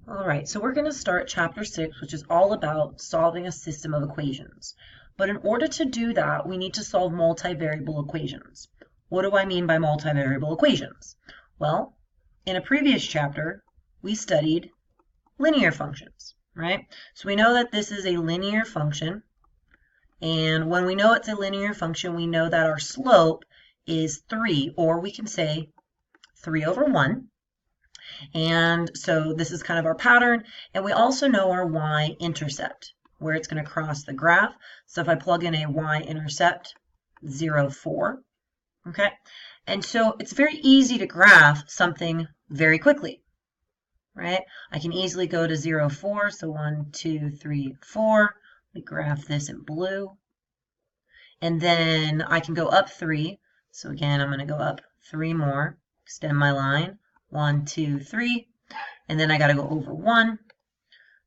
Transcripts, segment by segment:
All right, so we're going to start chapter 6, which is all about solving a system of equations. But in order to do that, we need to solve multivariable equations. What do I mean by multivariable equations? Well, in a previous chapter, we studied linear functions, right? So we know that this is a linear function. And when we know it's a linear function, we know that our slope is 3, or we can say 3 over 1. And so this is kind of our pattern. And we also know our y-intercept, where it's going to cross the graph. So if I plug in a y-intercept, 0, 4. Okay? And so it's very easy to graph something very quickly, right? I can easily go to 0, 4. So 1, 2, 3, 4. We graph this in blue. And then I can go up 3. So again, I'm going to go up 3 more, extend my line. 1, 2, 3, and then I got to go over 1.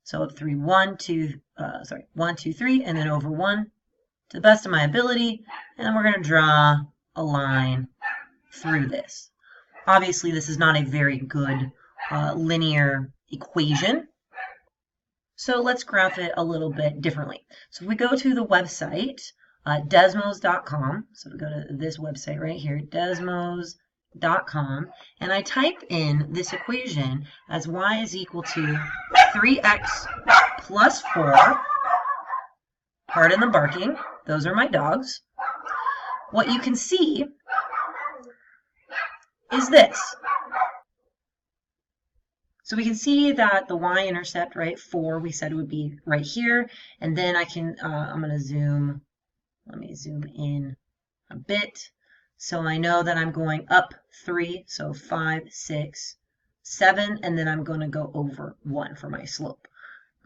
So up 3, 1, 2, 1, 2, 3, and then over 1 to the best of my ability. And then we're going to draw a line through this. Obviously, this is not a very good linear equation. So let's graph it a little bit differently. So if we go to the website, Desmos.com, so we go to this website right here, Desmos.com, and I type in this equation as y is equal to 3x plus 4. Pardon the barking, those are my dogs. What you can see is this. So we can see that the y-intercept, right, 4, we said would be right here. And then I can, I'm going to zoom, let me zoom in a bit. So I know that I'm going up 3, so 5, 6, 7, and then I'm going to go over 1 for my slope.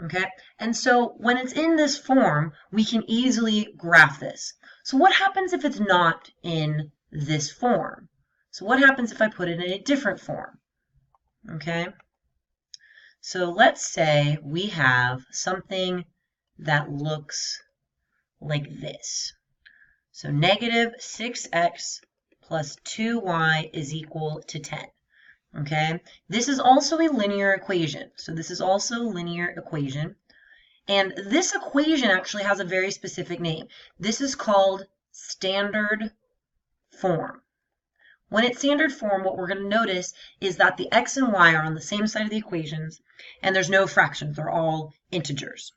Okay? And so when it's in this form, we can easily graph this. So what happens if it's not in this form? So what happens if I put it in a different form? Okay? So let's say we have something that looks like this. So negative 6x plus 2y is equal to 10. Okay, this is also a linear equation. So this is also a linear equation. And this equation actually has a very specific name. This is called standard form. When it's standard form, what we're going to notice is that the x and y are on the same side of the equations, and there's no fractions. They're all integers.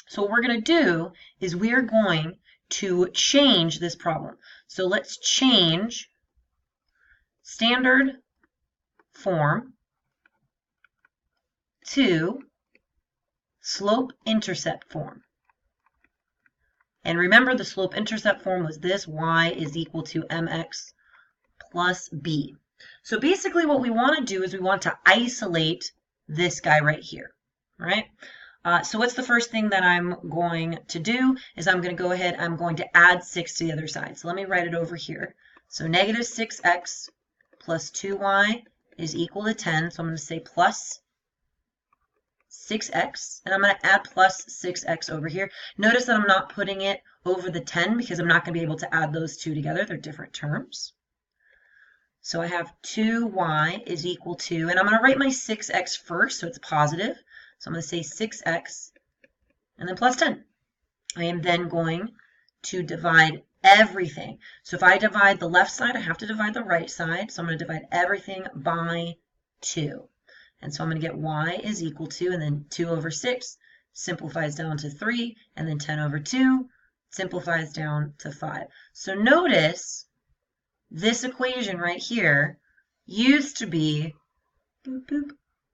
So what we're going to do is we're going to change this problem. So let's change standard form to slope-intercept form. And remember, the slope-intercept form was this: y is equal to mx plus b. So basically what we want to do is we want to isolate this guy right here, right? So what's the first thing that I'm going to do is I'm going to go ahead, I'm going to add 6 to the other side. So let me write it over here. So negative 6x plus 2y is equal to 10. So I'm going to say plus 6x, and I'm going to add plus 6x over here. Notice that I'm not putting it over the 10 because I'm not going to be able to add those two together. They're different terms. So I have 2y is equal to, and I'm going to write my 6x first so it's positive. So I'm going to say 6x and then plus 10. I am then going to divide everything. So if I divide the left side, I have to divide the right side. So I'm going to divide everything by 2. And so I'm going to get y is equal to, and then 2 over 6 simplifies down to 3, and then 10 over 2 simplifies down to 5. So notice this equation right here used to be boop, boop,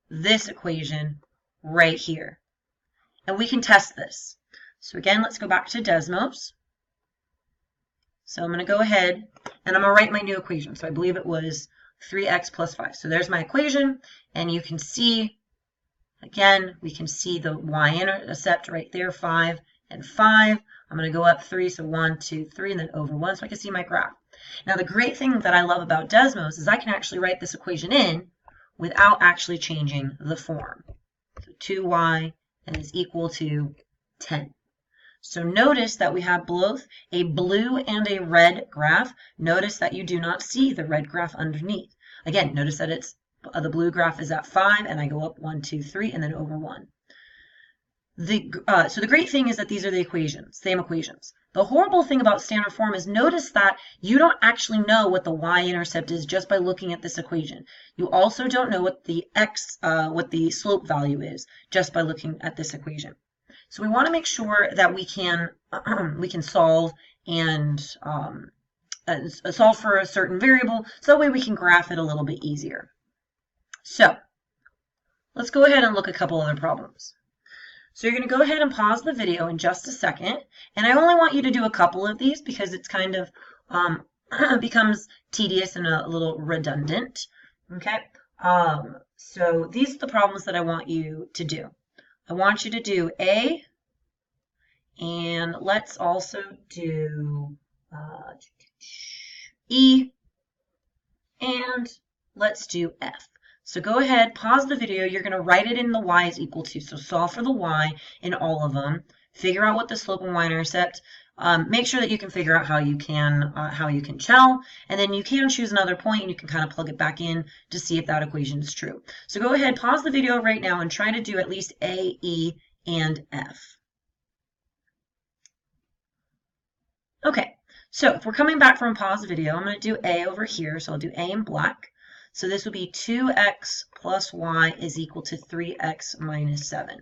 this equation right here. And we can test this. So again, let's go back to Desmos. So I'm going to go ahead and I'm going to write my new equation. So I believe it was 3x plus 5. So there's my equation, and you can see, again, we can see the y-intercept right there, 5 and 5. I'm going to go up 3, so 1, 2, 3, and then over 1, so I can see my graph. Now the great thing that I love about Desmos is I can actually write this equation in without actually changing the form. So 2y and is equal to 10. So notice that we have both a blue and a red graph. Notice that you do not see the red graph underneath. Again, notice that it's The blue graph is at 5, and I go up 1, 2, 3, and then over 1. So the great thing is that these are the equations, same equations. The horrible thing about standard form is notice that you don't actually know what the y-intercept is just by looking at this equation. You also don't know what the slope value is just by looking at this equation. So we want to make sure that we can solve and solve for a certain variable, so that way we can graph it a little bit easier. So let's go ahead and look at a couple other problems. So you're going to go ahead and pause the video in just a second, and I only want you to do a couple of these because it's kind of becomes tedious and a little redundant. Okay, so these are the problems that I want you to do. I want you to do A, and let's also do E, and let's do F. So go ahead, pause the video. You're going to write it in the y is equal to. So solve for the y in all of them. Figure out what the slope and y-intercept. Make sure that you can figure out how you can shell, and then you can choose another point and you can kind of plug it back in to see if that equation is true. So go ahead, pause the video right now and try to do at least A, E, and F. Okay, so if we're coming back from a pause video, I'm going to do A over here. So I'll do A in black. So this would be 2x plus y is equal to 3x minus 7.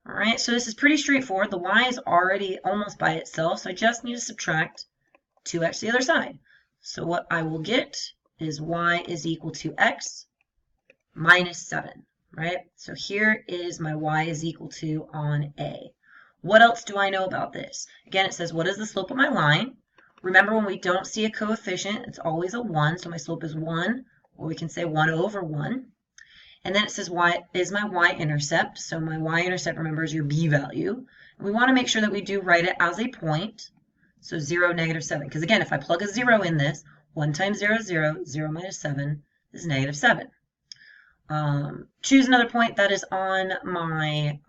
All right, so this is pretty straightforward. The y is already almost by itself, so I just need to subtract 2x to the other side. So what I will get is y is equal to x minus 7, right? So here is my y is equal to on A. What else do I know about this? Again, it says, what is the slope of my line? Remember, when we don't see a coefficient, it's always a 1, so my slope is 1. Or we can say 1 over 1. And then it says y is my y-intercept. So my y-intercept, remember, is your b value. And we want to make sure that we do write it as a point. So 0, negative 7. Because again, if I plug a 0 in this, 1 times 0 is 0. 0 minus 7 is negative 7. Choose another point that is on my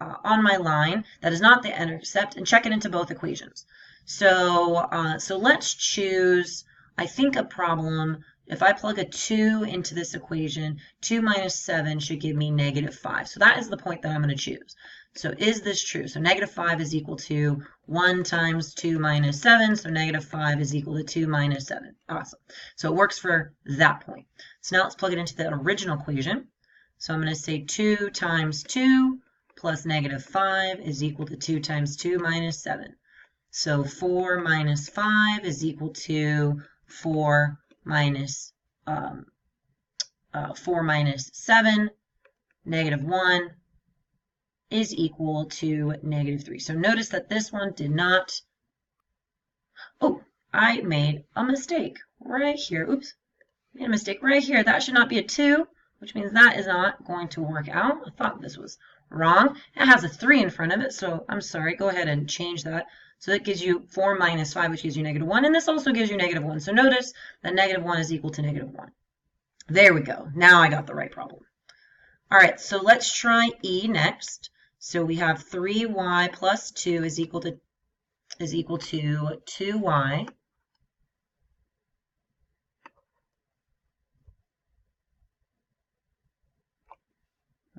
line that is not the intercept, and check it into both equations. So let's choose, I think, a problem. If I plug a 2 into this equation, 2 minus 7 should give me negative 5. So that is the point that I'm going to choose. So is this true? So negative 5 is equal to 1 times 2 minus 7. So negative 5 is equal to 2 minus 7. Awesome. So it works for that point. So now let's plug it into the original equation. So I'm going to say 2 times 2 plus negative 5 is equal to 2 times 2 minus 7. So 4 minus 5 is equal to 4 minus 7, negative 1 is equal to negative 3. So notice that this one did not, oh, I made a mistake right here. Oops, made a mistake right here. That should not be a 2, which means that is not going to work out. I thought this was wrong. It has a 3 in front of it, so I'm sorry. Go ahead and change that. So that gives you 4 minus 5, which gives you negative 1, and this also gives you negative 1. So notice that negative 1 is equal to negative 1. There we go. Now I got the right problem. All right, so let's try E next. So we have 3y plus 2 is equal to 2y.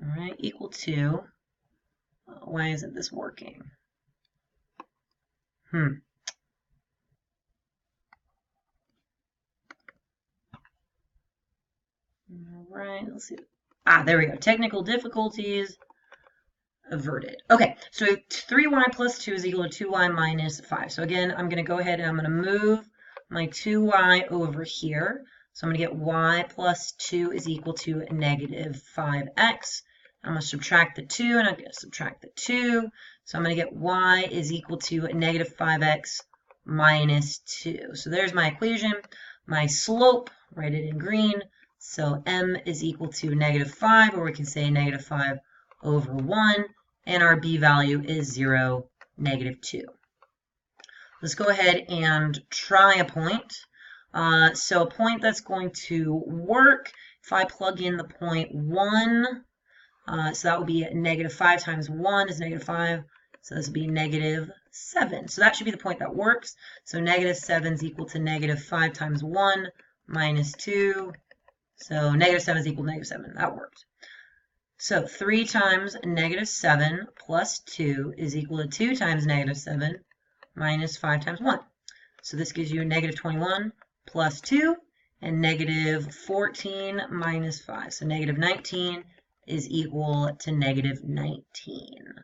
All right, equal to, why isn't this working? All right, let's see. There we go. Technical difficulties averted. Okay, so 3y plus 2 is equal to 2y minus 5. So again, I'm going to go ahead and I'm going to move my 2y over here. So I'm going to get y plus 2 is equal to negative 5x. I'm going to subtract the 2, and I'm going to subtract the 2. So I'm going to get y is equal to negative 5x minus 2. So there's my equation. My slope, write it in green. So m is equal to negative 5, or we can say negative 5 over 1. And our b value is 0, negative 2. Let's go ahead and try a point. So a point that's going to work, if I plug in the point 1, so that would be negative 5 times 1 is negative 5. So this would be negative 7. So that should be the point that works. So negative 7 is equal to negative 5 times 1 minus 2. So negative 7 is equal to negative 7. That worked. So 3 times negative 7 plus 2 is equal to 2 times negative 7 minus 5 times 1. So this gives you a negative 21 plus 2 and negative 14 minus 5. So negative 19 is equal to negative 19.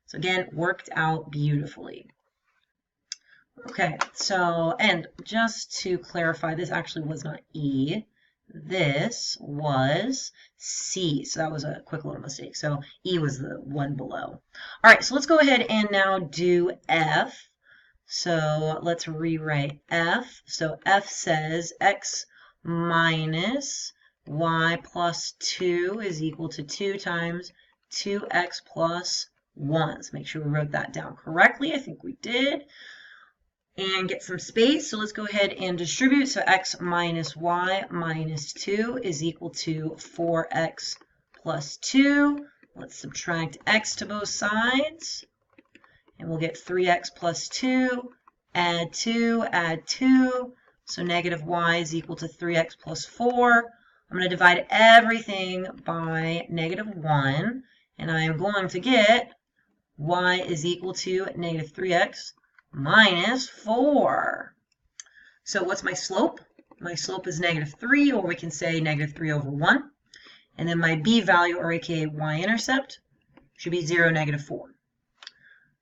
So again, worked out beautifully. Okay, so, and just to clarify, this actually was not E. This was C. So that was a quick little mistake. So E was the one below. All right, so let's go ahead and now do F. So let's rewrite F. So F says x minus y plus 2 is equal to 2 times 2x plus 1. So make sure we wrote that down correctly. I think we did. And get some space. So let's go ahead and distribute. So x minus y minus 2 is equal to 4x plus 2. Let's subtract x to both sides. And we'll get 3x plus 2, add 2, add 2. So negative y is equal to 3x plus 4. I'm going to divide everything by negative 1. And I am going to get y is equal to negative 3x minus 4. So what's my slope? My slope is negative 3, or we can say negative 3 over 1. And then my b value, or aka y-intercept, should be 0, negative 4.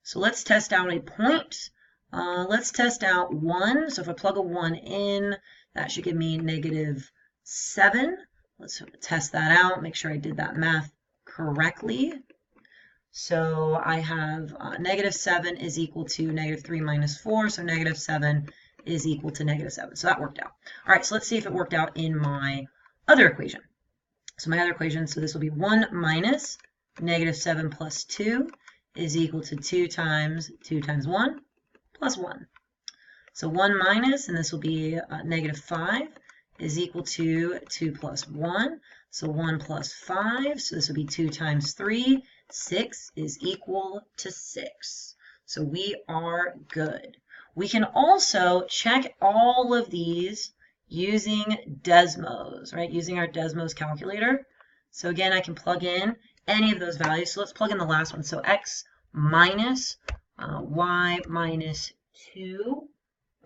So let's test out a point. Let's test out 1. So if I plug a 1 in, that should give me negative 7. Let's test that out, make sure I did that math correctly. So I have negative 7 is equal to negative 3 minus 4. So negative 7 is equal to negative 7. So that worked out. All right, so let's see if it worked out in my other equation. So my other equation, so this will be 1 minus negative 7 plus 2 is equal to 2 times 1 plus 1. So 1 minus, and this will be negative 5, is equal to 2 plus 1. So 1 plus 5, so this will be 2 times 3. 6 is equal to 6. So we are good. We can also check all of these using Desmos, right? Using our Desmos calculator. So again, I can plug in any of those values. So let's plug in the last one. So x minus y minus 2,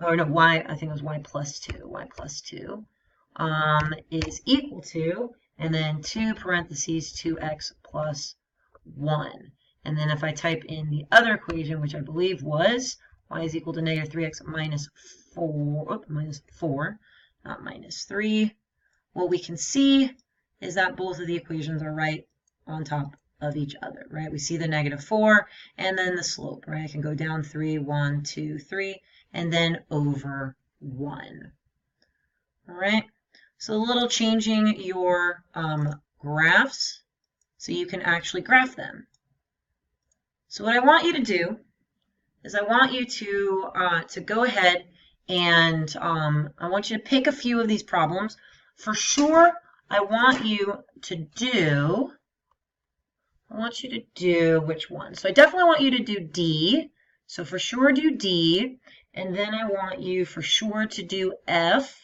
or no, y, I think it was y plus 2. Y plus 2 is equal to, and then 2 parentheses 2x plus 1. And then if I type in the other equation, which I believe was y is equal to negative 3x minus 4, not minus 3, what we can see is that both of the equations are right on top of each other, right? We see the negative 4 and then the slope, right? I can go down 3, 1, 2, 3, and then over 1. All right, so a little changing your graphs so you can actually graph them. So what I want you to do is I want you to go ahead and I want you to pick a few of these problems. For sure, I want you to do which one? So I definitely want you to do D. So for sure do D, and then I want you for sure to do F,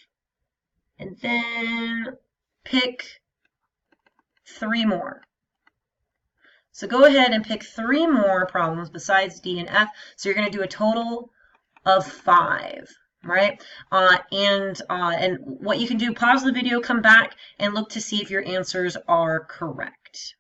and then pick 3 more. So go ahead and pick 3 more problems besides D and F. So you're going to do a total of 5, right? And what you can do, pause the video, come back, and look to see if your answers are correct.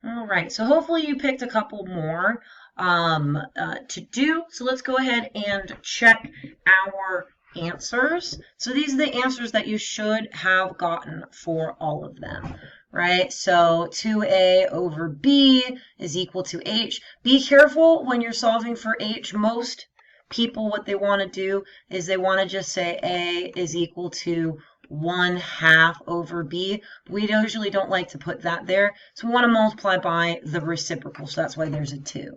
All right, so hopefully you picked a couple more to do. So let's go ahead and check our answers. So these are the answers that you should have gotten for all of them, right? So 2a over b is equal to h. Be careful when you're solving for h. Most people, what they want to do is they want to just say a is equal to 1/2 over b. We usually don't like to put that there, so we want to multiply by the reciprocal, so that's why there's a 2.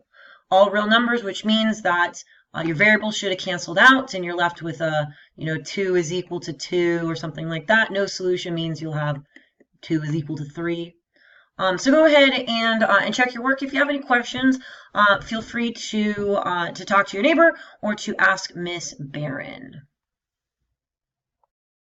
All real numbers, which means that your variables should have canceled out and you're left with a 2 is equal to 2 or something like that. No solution means you'll have 2 is equal to 3. So go ahead and check your work. If you have any questions, feel free to talk to your neighbor or to ask Miss Barron.